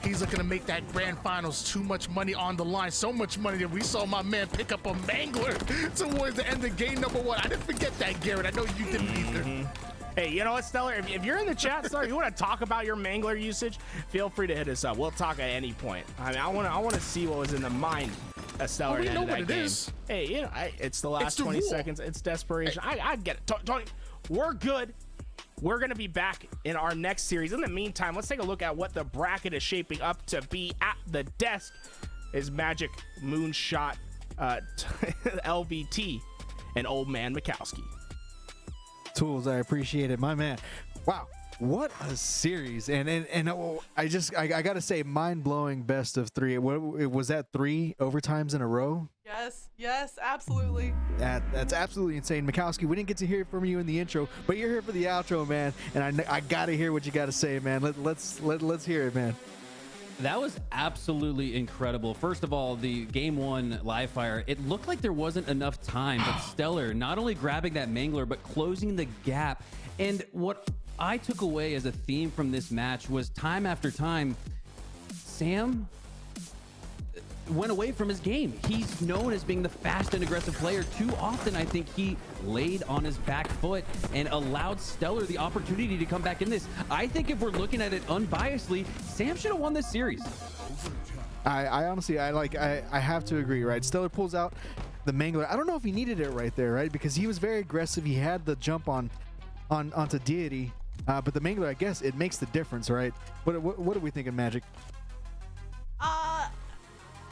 He's looking to make that grand finals. Too much money on the line. So much money that we saw my man pick up a mangler towards the end of game number 1. I didn't forget that, Garrett. I know you didn't either. Hey, you know what, StelluR? If you're in the chat, StelluR, you want to talk about your mangler usage, feel free to hit us up. We'll talk at any point. I mean, I want to see what was in the mind of StelluR. We know what it is. Hey, you know, it's the last 20 seconds. It's desperation. Hey. I get it. Tony, we're good. We're going to be back in our next series. In the meantime, let's take a look at what the bracket is shaping up to be. At the desk is Magic, Moonshot, LVT, and Old Man Mikowski. Tools, I appreciate it, my man. Wow, what a series! And I gotta say, mind-blowing best of 3. Was that 3 overtimes in a row? Yes, absolutely. That's absolutely insane. Mikowski, we didn't get to hear from you in the intro, but you're here for the outro, man. And I gotta hear what you gotta say, man. Let's hear it, man. That was absolutely incredible. First of all, the game 1 live fire, it looked like there wasn't enough time, but StelluR not only grabbing that mangler, but closing the gap. And what I took away as a theme from this match was time after time, Sam went away from his game. He's known as being the fast and aggressive player. Too often, I think he laid on his back foot and allowed StelluR the opportunity to come back in this. I think if we're looking at it unbiasedly, Sam should have won this series. I honestly, I have to agree, right? StelluR pulls out the mangler. I don't know if he needed it right there, right? Because he was very aggressive. He had the jump onto Deity, but the mangler, I guess, it makes the difference, right? What are we thinking, Magic?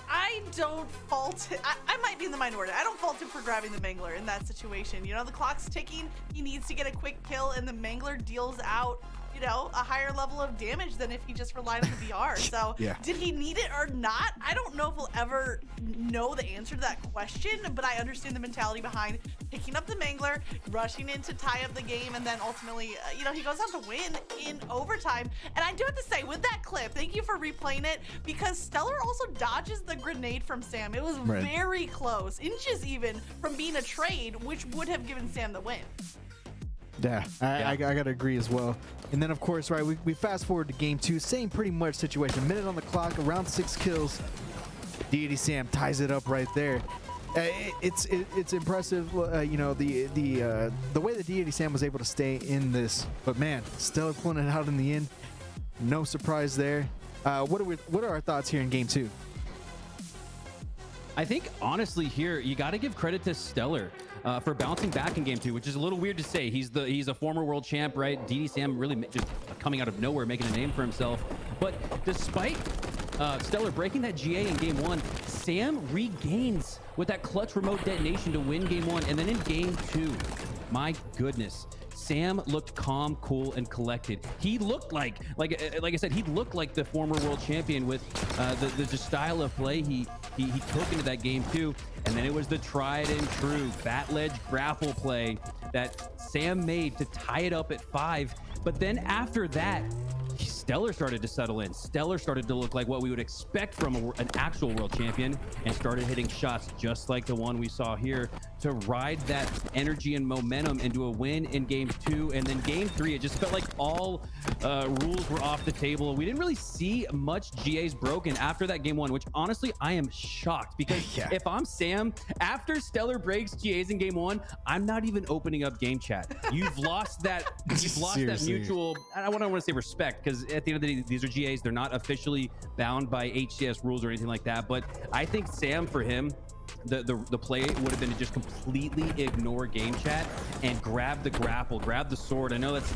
I don't fault it. I might be in the minority. I don't fault him for grabbing the mangler in that situation. You know, the clock's ticking. He needs to get a quick kill, and the mangler deals out, you know, a higher level of damage than if he just relied on the VR. So yeah. Did he need it or not? I don't know if we'll ever know the answer to that question, but I understand the mentality behind picking up the mangler, rushing in to tie up the game, and then ultimately, you know, he goes on to win in overtime. And I do have to say, with that clip, thank you for replaying it, because StelluR also dodges the grenade from Sam. It was very close, inches even, from being a trade, which would have given Sam the win. Yeah, I gotta agree as well. And then, of course, right, we fast forward to game 2, same pretty much situation. Minute on the clock, around 6 kills. TheDeitySam ties it up right there. It's impressive, you know, the way that TheDeitySam was able to stay in this. But man, StelluR pulling it out in the end. No surprise there. What are our thoughts here in game 2? I think honestly here, you got to give credit to StelluR for bouncing back in game 2, which is a little weird to say. He's a former world champ, right? TheDeitySam really just coming out of nowhere, making a name for himself. But despite StelluR breaking that GA in game 1, Sam regains with that clutch remote detonation to win game 1. And then in game 2, my goodness. Sam looked calm, cool, and collected. He looked like I said, he looked like the former world champion with the style of play he took into that game too. And then it was the tried and true bat ledge grapple play that Sam made to tie it up at 5. But then after that, StelluR started to settle in. StelluR started to look like what we would expect from an actual world champion, and started hitting shots just like the one we saw here to ride that energy and momentum into a win in game 2. And then game 3, it just felt like all rules were off the table. We didn't really see much GAs broken after that game 1, which honestly I am shocked, because Yeah. if I'm Sam, after StelluR breaks GAs in game 1, I'm not even opening up game chat. You've lost that Seriously. mutual, I don't want to say respect, because at the end of the day, these are GAs. They're not officially bound by HCS rules or anything like that. But I think Sam, for him, the play would have been to just completely ignore game chat and grab the grapple, grab the sword. I know that's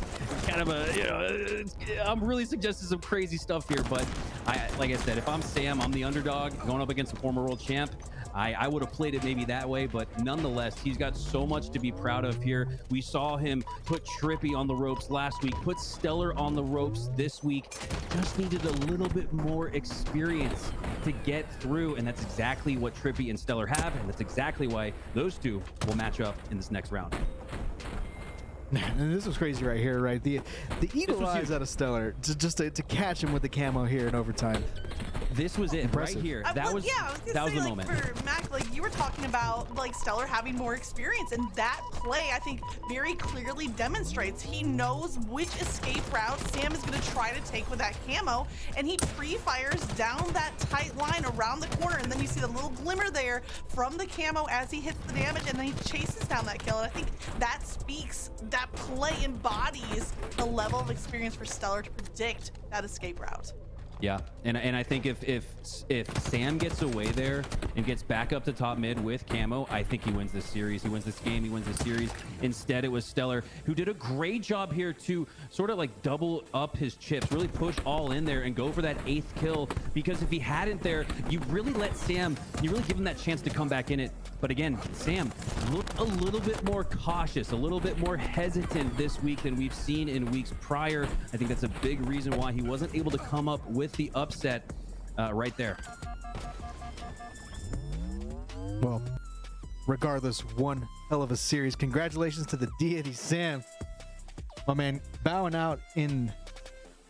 kind of a, I'm really suggesting some crazy stuff here, but like I said, if I'm Sam, I'm the underdog going up against a former world champ. I would have played it maybe that way, but nonetheless, he's got so much to be proud of here. We saw him put Trippy on the ropes last week, put StelluR on the ropes this week. Just needed a little bit more experience to get through, and that's exactly what Trippy and StelluR have, and that's exactly why those two will match up in this next round. And this was crazy right here, right? The eagle eyes out of StelluR to catch him with the camo here in overtime. This was it. Impressive. Right here. I was gonna say, the like, moment. for Mac, like you were talking about, like StelluR having more experience, and that play I think very clearly demonstrates he knows which escape route Sam is gonna try to take with that camo, and he pre-fires down that tight line around the corner, and then you see the little glimmer there from the camo as he hits the damage, and then he chases down that kill. And I think that speaks, that play embodies the level of experience for StelluR to predict that escape route. Yeah, and I think if Sam gets away there and gets back up to top mid with camo, I think he wins this series. He wins this game. He wins this series. Instead, it was StelluR who did a great job here to sort of like double up his chips, really push all in there and go for that 8th kill. Because if he hadn't there, you really let Sam, you really give him that chance to come back in it. But again, Sam looked a little bit more cautious, a little bit more hesitant this week than we've seen in weeks prior. I think that's a big reason why he wasn't able to come up with the upset right there. Well, regardless, one hell of a series. Congratulations to the TheDeitySam. My man, bowing out in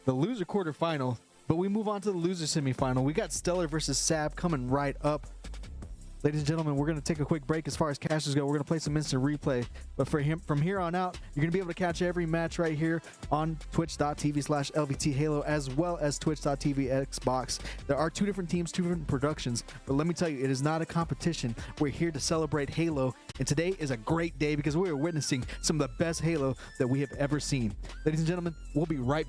the loser quarterfinal, but we move on to the loser semifinal. We got StelluR versus Sab coming right up. Ladies and gentlemen, we're going to take a quick break as far as casters go. We're going to play some instant replay. But for him, from here on out, you're going to be able to catch every match right here on twitch.tv/LVT Halo, as well as twitch.tv Xbox. There are 2 different teams, 2 different productions. But let me tell you, it is not a competition. We're here to celebrate Halo. And today is a great day because we are witnessing some of the best Halo that we have ever seen. Ladies and gentlemen, we'll be right back.